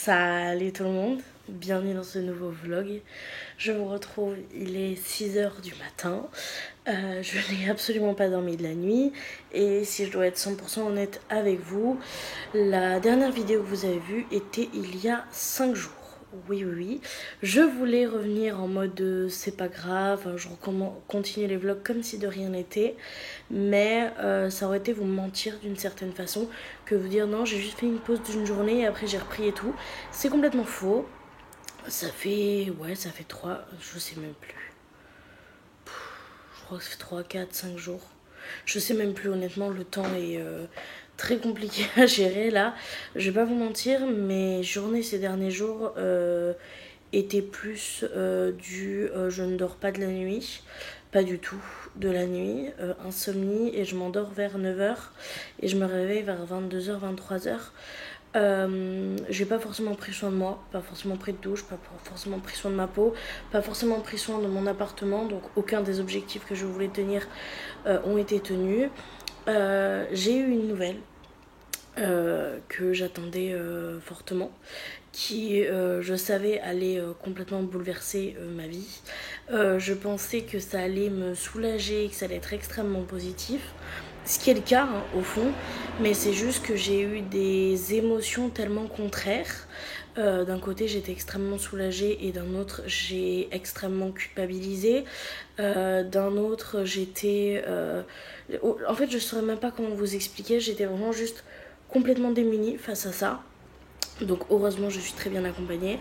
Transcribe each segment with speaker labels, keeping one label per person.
Speaker 1: Salut tout le monde, bienvenue dans ce nouveau vlog. Je vous retrouve, il est 6h du matin. Je n'ai absolument pas dormi de la nuit. Et si je dois être 100% honnête avec vous, la dernière vidéo que vous avez vue était il y a 5 jours. Oui. Je voulais revenir en mode c'est pas grave, je continue les vlogs comme si de rien n'était. Mais ça aurait été vous mentir d'une certaine façon que vous dire non, j'ai juste fait une pause d'une journée et après j'ai repris et tout. C'est complètement faux. Ça fait 3, je sais même plus. Je crois que ça fait 3, 4, 5 jours. Je sais même plus honnêtement, le temps est très compliqué à gérer là. Je vais pas vous mentir, mes journées ces derniers jours étaient plus je ne dors pas de la nuit. Pas du tout de la nuit, insomnie, et je m'endors vers 9h et je me réveille vers 22h, 23h. J'ai pas forcément pris soin de moi, pas forcément pris de douche, pas forcément pris soin de ma peau, pas forcément pris soin de mon appartement, donc aucun des objectifs que je voulais tenir ont été tenus. J'ai eu une nouvelle que j'attendais fortement, qui je savais allait complètement bouleverser ma vie. Je pensais que ça allait me soulager, que ça allait être extrêmement positif, ce qui est le cas hein, au fond, mais c'est juste que j'ai eu des émotions tellement contraires. D'un côté j'étais extrêmement soulagée et d'un autre j'ai extrêmement culpabilisé. D'un autre j'étais... En fait je saurais même pas comment vous expliquer, j'étais vraiment juste complètement démunie face à ça. Donc heureusement je suis très bien accompagnée,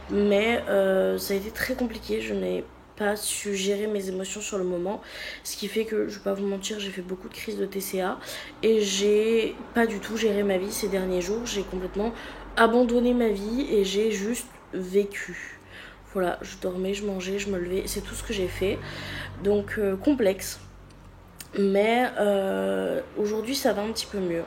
Speaker 1: mais ça a été très compliqué, je n'ai pas su gérer mes émotions sur le moment, ce qui fait que, je vais pas vous mentir, j'ai fait beaucoup de crises de TCA et j'ai pas du tout géré ma vie ces derniers jours. J'ai complètement abandonné ma vie et j'ai juste vécu. Voilà, je dormais, je mangeais, je me levais, c'est tout ce que j'ai fait. Donc complexe, mais aujourd'hui ça va un petit peu mieux.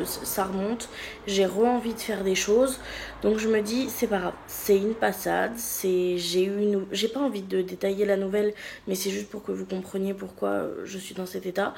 Speaker 1: Ça remonte, j'ai envie de faire des choses, donc je me dis c'est pas grave, c'est une passade, j'ai pas envie de détailler la nouvelle, mais c'est juste pour que vous compreniez pourquoi je suis dans cet état.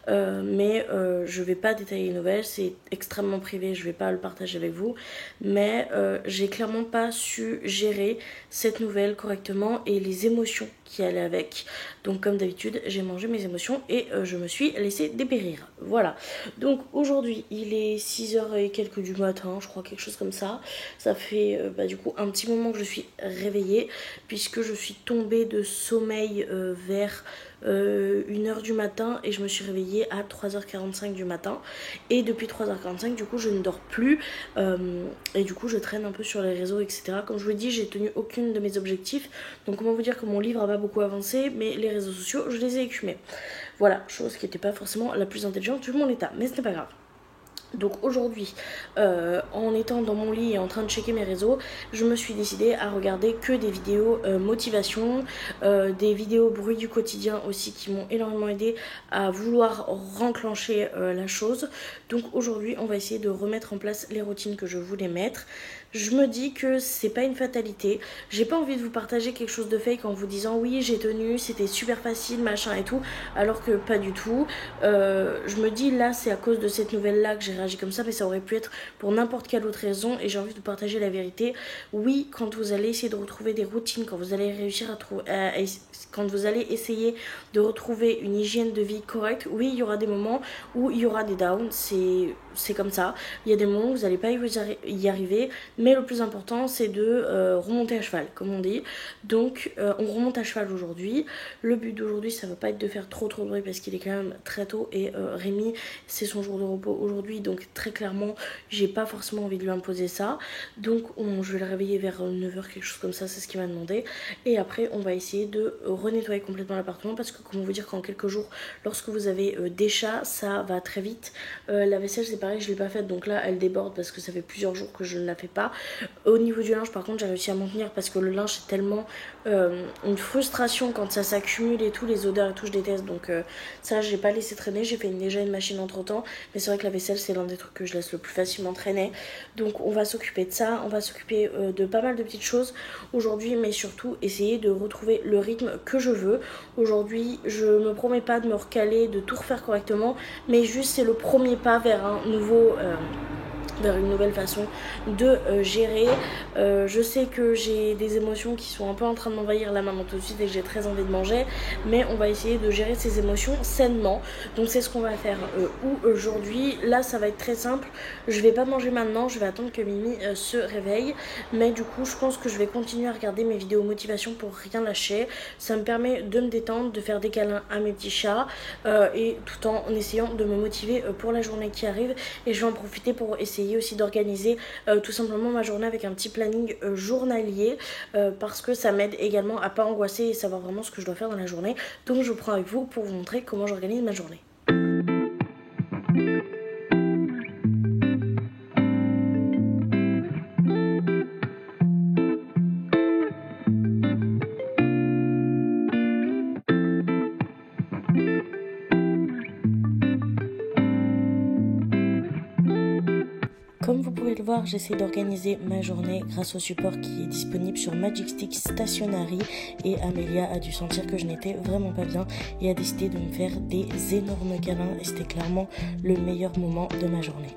Speaker 1: Mais je vais pas détailler les nouvelles, c'est extrêmement privé, je vais pas le partager avec vous, mais j'ai clairement pas su gérer cette nouvelle correctement et les émotions qui allaient avec. Donc comme d'habitude j'ai mangé mes émotions et je me suis laissée dépérir. Voilà, donc aujourd'hui il est 6h et quelques du matin, je crois, quelque chose comme ça. Ça fait du coup un petit moment que je suis réveillée, puisque je suis tombée de sommeil vers 1h du matin et je me suis réveillée à 3h45 du matin. Et depuis 3h45 du coup je ne dors plus et du coup je traîne un peu sur les réseaux, etc. Comme je vous l'ai dit, j'ai tenu aucune de mes objectifs, donc comment vous dire que mon livre a pas beaucoup avancé, mais les réseaux sociaux je les ai écumés. Voilà, chose qui n'était pas forcément la plus intelligente vu mon état, mais ce n'est pas grave. Donc aujourd'hui, en étant dans mon lit et en train de checker mes réseaux, je me suis décidée à regarder que des vidéos motivation, des vidéos bruit du quotidien aussi, qui m'ont énormément aidé à vouloir renclencher la chose. Donc aujourd'hui on va essayer de remettre en place les routines que je voulais mettre. Je me dis que c'est pas une fatalité, j'ai pas envie de vous partager quelque chose de fake en vous disant oui j'ai tenu, c'était super facile machin et tout, alors que pas du tout. Je me dis là c'est à cause de cette nouvelle là que j'ai réagi comme ça, mais ça aurait pu être pour n'importe quelle autre raison et j'ai envie de vous partager la vérité. Oui, quand vous allez essayer de retrouver des routines, quand vous allez réussir à trouver, quand vous allez essayer de retrouver une hygiène de vie correcte, oui il y aura des moments où il y aura des downs, c'est comme ça. Il y a des moments où vous n'allez pas y arriver, mais le plus important c'est de remonter à cheval comme on dit. Donc on remonte à cheval aujourd'hui. Le but d'aujourd'hui ça va pas être de faire trop de bruit parce qu'il est quand même très tôt et Rémi c'est son jour de repos aujourd'hui, donc très clairement j'ai pas forcément envie de lui imposer ça. Donc je vais le réveiller vers 9h, quelque chose comme ça, c'est ce qu'il m'a demandé. Et après on va essayer de renettoyer complètement l'appartement, parce que comment vous dire qu'en quelques jours, lorsque vous avez des chats, ça va très vite. La vaisselle c'est pareil, je l'ai pas faite, donc là elle déborde parce que ça fait plusieurs jours que je ne la fais pas. Au niveau du linge par contre j'ai réussi à m'en tenir, parce que le linge c'est tellement une frustration quand ça s'accumule et tout, les odeurs et tout je déteste, donc ça j'ai pas laissé traîner. J'ai fait déjà une machine entre temps, mais c'est vrai que la vaisselle c'est l'un des trucs que je laisse le plus facilement traîner. Donc on va s'occuper de ça, on va s'occuper de pas mal de petites choses aujourd'hui, mais surtout essayer de retrouver le rythme que je veux. Aujourd'hui je me promets pas de me recaler, de tout refaire correctement, mais juste c'est le premier pas vers un nouveau vers une nouvelle façon de gérer. Je sais que j'ai des émotions qui sont un peu en train de m'envahir là maintenant tout de suite et que j'ai très envie de manger, mais on va essayer de gérer ces émotions sainement. Donc c'est ce qu'on va faire aujourd'hui. Là ça va être très simple, je vais pas manger maintenant, je vais attendre que Mimi se réveille, mais du coup je pense que je vais continuer à regarder mes vidéos motivation pour rien lâcher. Ça me permet de me détendre, de faire des câlins à mes petits chats et tout en essayant de me motiver pour la journée qui arrive. Et je vais en profiter pour essayer aussi d'organiser tout simplement ma journée avec un petit planning journalier parce que ça m'aide également à pas angoisser et savoir vraiment ce que je dois faire dans la journée. Donc je vous prends avec vous pour vous montrer comment j'organise ma journée. Comme vous pouvez le voir, j'essaie d'organiser ma journée grâce au support qui est disponible sur Magic Stick Stationery et Amélia a dû sentir que je n'étais vraiment pas bien et a décidé de me faire des énormes câlins et c'était clairement le meilleur moment de ma journée.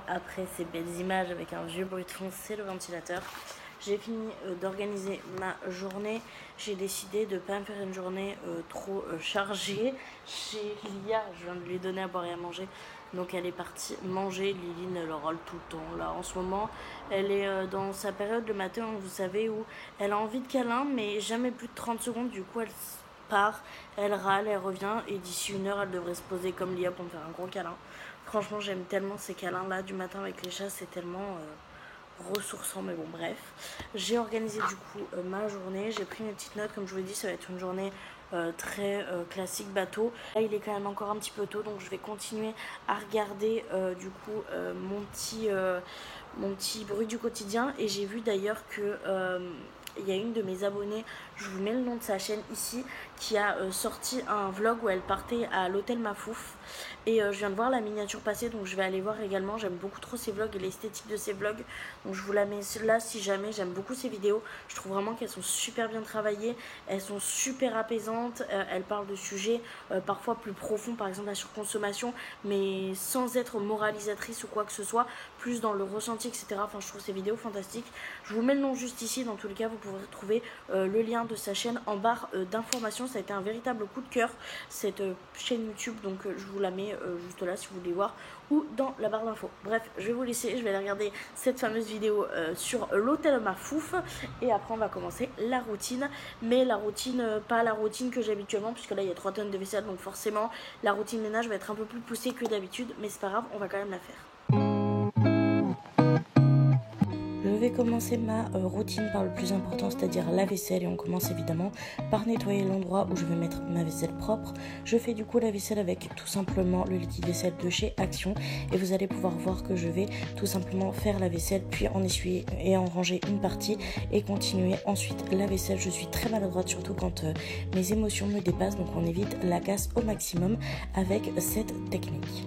Speaker 1: Après ces belles images avec un vieux bruit de fond, c'est le ventilateur. J'ai fini d'organiser ma journée. J'ai décidé de ne pas me faire une journée trop chargée. Chez Lia, je viens de lui donner à boire et à manger. Donc elle est partie manger. Liline, elle râle tout le temps. Là, en ce moment, elle est dans sa période le matin, vous savez, où elle a envie de câlin, mais jamais plus de 30 secondes. Du coup, elle part, elle râle, elle revient. Et d'ici 1 heure, elle devrait se poser comme Lia pour me faire un gros câlin. Franchement, j'aime tellement ces câlins-là du matin avec les chats, c'est tellement ressourçant, mais bon, bref. J'ai organisé du coup ma journée, j'ai pris mes petites notes, comme je vous l'ai dit, ça va être une journée très classique bateau. Là, il est quand même encore un petit peu tôt, donc je vais continuer à regarder du coup mon petit bruit du quotidien. Et j'ai vu d'ailleurs que il y a une de mes abonnées, je vous mets le nom de sa chaîne ici, qui a sorti un vlog où elle partait à l'hôtel Mafouf. Et je viens de voir la miniature passer, donc je vais aller voir également. J'aime beaucoup trop ses vlogs et l'esthétique de ses vlogs. Donc je vous la mets là si jamais. J'aime beaucoup ses vidéos. Je trouve vraiment qu'elles sont super bien travaillées. Elles sont super apaisantes. Elle parle de sujets parfois plus profonds, par exemple la surconsommation, mais sans être moralisatrice ou quoi que ce soit. Plus dans le ressenti, etc. Enfin, je trouve ces vidéos fantastiques. Je vous mets le nom juste ici. Dans tous les cas, vous pourrez trouver le lien de sa chaîne en barre d'informations. Ça a été un véritable coup de cœur, cette chaîne YouTube. Donc je vous la mets juste là si vous voulez voir, ou dans la barre d'infos. Bref, je vais vous laisser, je vais aller regarder cette fameuse vidéo sur l'hôtel Mafouf et après on va commencer la routine, mais la routine, pas la routine que j'ai habituellement, puisque là il y a 3 tonnes de vaisselle, donc forcément la routine ménage va être un peu plus poussée que d'habitude, mais c'est pas grave, on va quand même la faire. Je vais commencer ma routine par le plus important, c'est-à-dire la vaisselle, et on commence évidemment par nettoyer l'endroit où je vais mettre ma vaisselle propre. Je fais du coup la vaisselle avec tout simplement le liquide vaisselle de chez Action et vous allez pouvoir voir que je vais tout simplement faire la vaisselle, puis en essuyer et en ranger une partie et continuer ensuite la vaisselle. Je suis très maladroite, surtout quand mes émotions me dépassent, donc on évite la casse au maximum avec cette technique.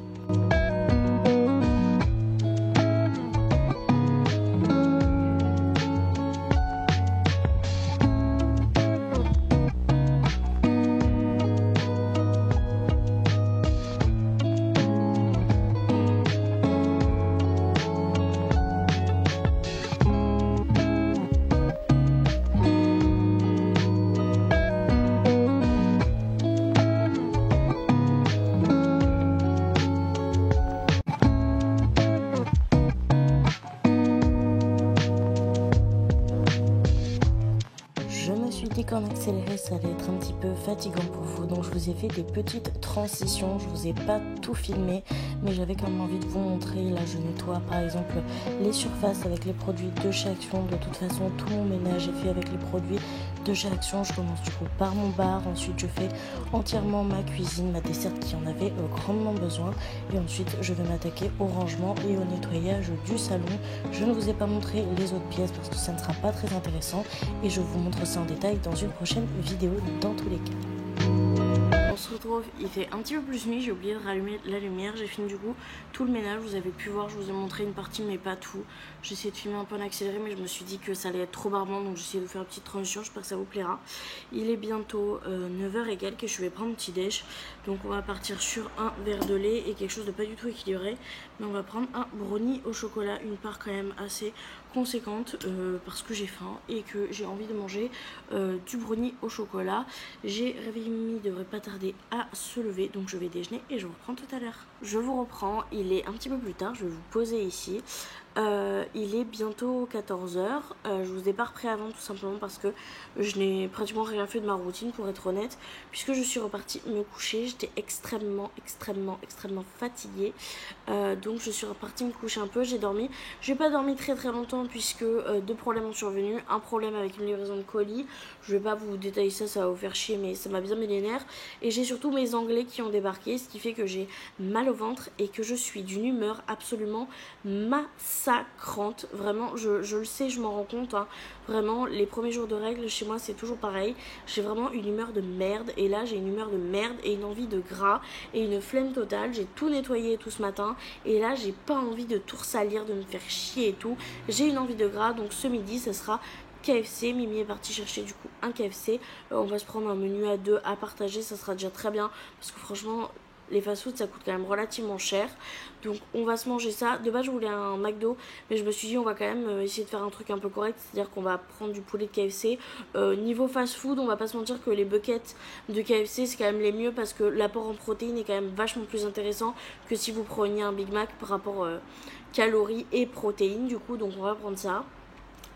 Speaker 1: Qu'en accéléré ça allait être un petit peu fatigant pour vous, donc je vous ai fait des petites transitions, je vous ai pas tout filmé, mais j'avais quand même envie de vous montrer. Là je nettoie par exemple les surfaces avec les produits de chez Action. De toute façon tout mon ménage est fait avec les produits de chez Action. Je commence du coup par mon bar, ensuite je fais entièrement ma cuisine, ma desserte qui en avait grandement besoin, et ensuite je vais m'attaquer au rangement et au nettoyage du salon. Je ne vous ai pas montré les autres pièces parce que ça ne sera pas très intéressant et je vous montre ça en détail dans une prochaine vidéo dans tous les cas. On se retrouve, il fait un petit peu plus nuit, j'ai oublié de rallumer la lumière, j'ai fini du coup tout le ménage, vous avez pu voir, je vous ai montré une partie mais pas tout. J'ai essayé de filmer un peu en accéléré mais je me suis dit que ça allait être trop barbant, donc j'ai essayé de faire une petite transition, j'espère que ça vous plaira. Il est bientôt 9h et quelques, je vais prendre un petit déj, donc on va partir sur un verre de lait et quelque chose de pas du tout équilibré, mais on va prendre un brownie au chocolat, une part quand même assez conséquente parce que j'ai faim et que j'ai envie de manger du brownie au chocolat. J'ai réveillé Mimi, il devrait pas tarder à se lever, donc je vais déjeuner et je vous reprends tout à l'heure. Je vous reprends, il est un petit peu plus tard, je vais vous poser ici. Il est bientôt 14h, je vous ai pas repris avant tout simplement parce que je n'ai pratiquement rien fait de ma routine pour être honnête, puisque je suis repartie me coucher, j'étais extrêmement fatiguée, donc je suis repartie me coucher un peu, j'ai pas dormi très longtemps puisque deux problèmes ont survenu, un problème avec une livraison de colis, je vais pas vous détailler ça, ça va vous faire chier mais ça m'a bien mis les nerfs, et j'ai surtout mes Anglais qui ont débarqué, ce qui fait que j'ai mal au ventre et que je suis d'une humeur absolument massacrante, vraiment je le sais, je m'en rends compte, hein. Vraiment les premiers jours de règles chez moi c'est toujours pareil, j'ai vraiment une humeur de merde, et là j'ai une humeur de merde et une envie de gras et une flemme totale. J'ai tout nettoyé et tout ce matin et là j'ai pas envie de tout salir, de me faire chier et tout, j'ai une envie de gras, donc ce midi ça sera KFC. Mimi est partie chercher du coup un KFC, on va se prendre un menu à deux à partager, ça sera déjà très bien parce que franchement les fast-food ça coûte quand même relativement cher, donc on va se manger ça. De base je voulais un McDo mais je me suis dit on va quand même essayer de faire un truc un peu correct, c'est à dire qu'on va prendre du poulet de KFC. Niveau fast-food on va pas se mentir que les buckets de KFC c'est quand même les mieux parce que l'apport en protéines est quand même vachement plus intéressant que si vous preniez un Big Mac par rapport calories et protéines, du coup donc on va prendre ça.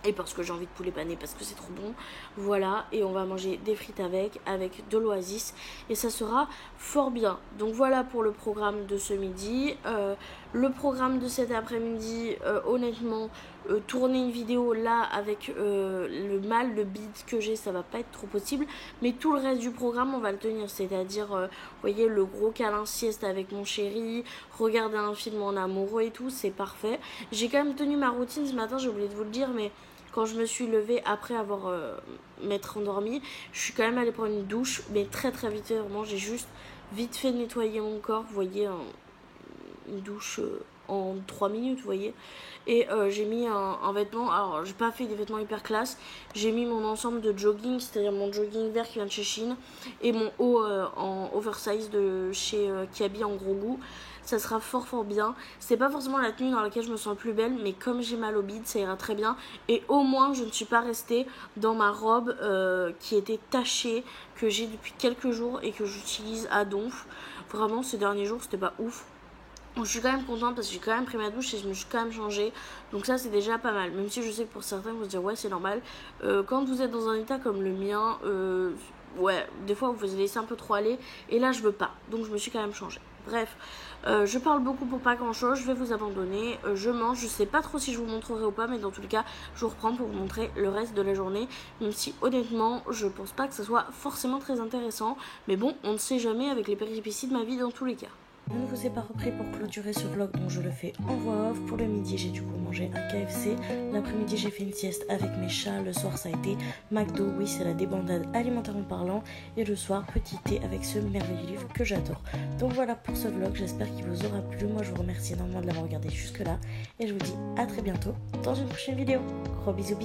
Speaker 1: Et parce que j'ai envie de poulet pané, parce que c'est trop bon. Voilà, et on va manger des frites avec de l'Oasis. Et ça sera fort bien. Donc voilà pour le programme de ce midi. Le programme de cet après-midi, honnêtement, tourner une vidéo là avec le bide que j'ai, ça va pas être trop possible. Mais tout le reste du programme, on va le tenir. C'est-à-dire, vous voyez, le gros câlin sieste avec mon chéri, regarder un film en amoureux et tout, c'est parfait. J'ai quand même tenu ma routine ce matin, j'ai oublié de vous le dire, mais quand je me suis levée après avoir m'être endormie, je suis quand même allée prendre une douche, mais très vite fait, vraiment j'ai juste vite fait nettoyer mon corps, vous voyez, une douche en 3 minutes, vous voyez, et j'ai mis un vêtement, alors j'ai pas fait des vêtements hyper classe, j'ai mis mon ensemble de jogging, c'est-à-dire mon jogging vert qui vient de chez Shein et mon haut en oversize de chez Kiabi en gros goût. Ça sera fort bien. C'est pas forcément la tenue dans laquelle je me sens le plus belle, mais comme j'ai mal au bide, ça ira très bien. Et au moins, je ne suis pas restée dans ma robe qui était tachée, que j'ai depuis quelques jours et que j'utilise à donf. Vraiment, ces derniers jours, c'était pas ouf. Donc, je suis quand même contente parce que j'ai quand même pris ma douche et je me suis quand même changée. Donc ça, c'est déjà pas mal. Même si je sais que pour certains, vous se dire ouais, c'est normal. Quand vous êtes dans un état comme le mien, ouais, des fois, vous vous laissez un peu trop aller. Et là, je veux pas. Donc, je me suis quand même changée. Bref, je parle beaucoup pour pas grand chose, je vais vous abandonner, je mange, je sais pas trop si je vous montrerai ou pas, mais dans tous les cas je vous reprends pour vous montrer le reste de la journée, même si honnêtement je pense pas que ça soit forcément très intéressant, mais bon, on ne sait jamais avec les péripéties de ma vie dans tous les cas. Je ne vous ai pas repris pour clôturer ce vlog, donc je le fais en voix off. Pour le midi, j'ai du coup mangé un KFC. L'après-midi, j'ai fait une sieste avec mes chats. Le soir, ça a été McDo. Oui, c'est la débandade alimentairement parlant. Et le soir, petit thé avec ce merveilleux livre que j'adore. Donc voilà pour ce vlog. J'espère qu'il vous aura plu. Moi, je vous remercie énormément de l'avoir regardé jusque-là. Et je vous dis à très bientôt dans une prochaine vidéo. Gros bisous.